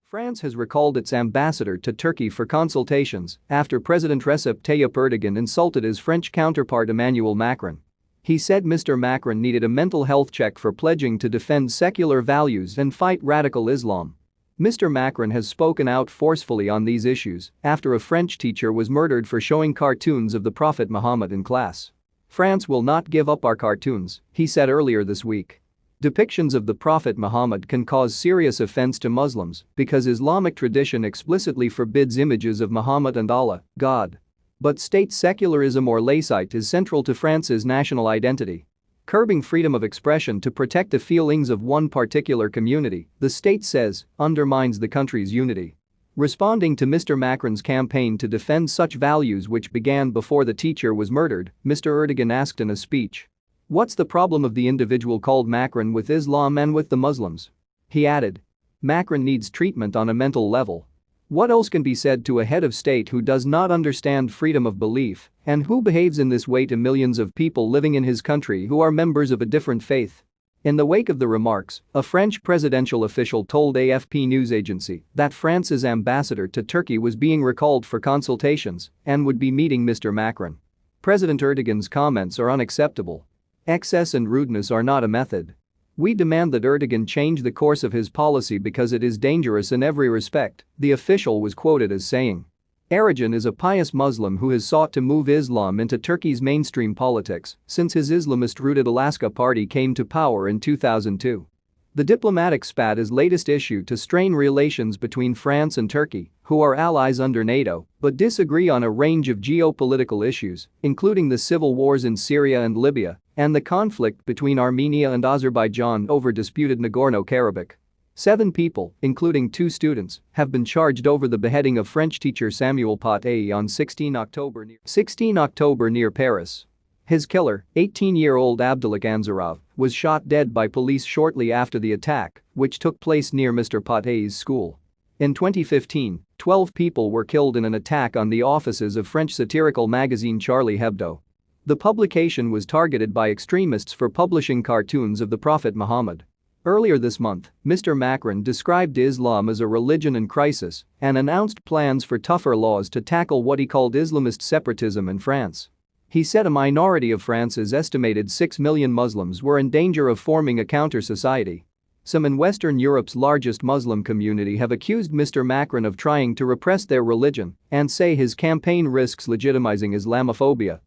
France has recalled its ambassador to Turkey for consultations after President Recep Tayyip Erdogan insulted his French counterpart Emmanuel Macron. He said Mr Macron needed a mental health check for pledging to defend secular values and fight radical Islam. Mr Macron has spoken out forcefully on these issues after a French teacher was murdered for showing cartoons of the Prophet Muhammad in class. "France will not give up our cartoons," he said earlier this week. Depictions of the Prophet Muhammad can cause serious offense to Muslims because Islamic tradition explicitly forbids images of Muhammad and Allah, God. But state secularism or laïcité is central to France's national identity. Curbing freedom of expression to protect the feelings of one particular community, the state says, undermines the country's unity. Responding to Mr Macron's campaign to defend such values which began before the teacher was murdered, Mr Erdogan asked in a speech, "What's the problem of the individual called Macron with Islam and with the Muslims?" He added, "Macron needs treatment on a mental level. What else can be said to a head of state who does not understand freedom of belief and who behaves in this way to millions of people living in his country who are members of a different faith?" In the wake of the remarks, a French presidential official told AFP news agency that France's ambassador to Turkey was being recalled for consultations and would be meeting Mr Macron. President Erdogan's comments are unacceptable. Excess and rudeness are not a method. We demand that Erdogan change the course of his policy because it is dangerous in every respect, the official was quoted as saying. Erdogan is a pious Muslim who has sought to move Islam into Turkey's mainstream politics since his Islamist-rooted Alaska party came to power in 2002. The diplomatic spat is latest issue to strain relations between France and Turkey, who are allies under NATO but disagree on a range of geopolitical issues, including the civil wars in Syria and Libya and the conflict between Armenia and Azerbaijan over disputed Nagorno-Karabakh. 7 people, including 2 students, have been charged over the beheading of French teacher Samuel Paty on 16 October near Paris. His killer, 18-year-old Abdullah Anzarov, was shot dead by police shortly after the attack, which took place near Mr Paty's school. In 2015, 12 people were killed in an attack on the offices of French satirical magazine Charlie Hebdo. The publication was targeted by extremists for publishing cartoons of the Prophet Muhammad. Earlier this month, Mr Macron described Islam as a religion in crisis and announced plans for tougher laws to tackle what he called Islamist separatism in France. He said a minority of France's estimated 6 million Muslims were in danger of forming a counter-society. Some in Western Europe's largest Muslim community have accused Mr Macron of trying to repress their religion and say his campaign risks legitimizing Islamophobia.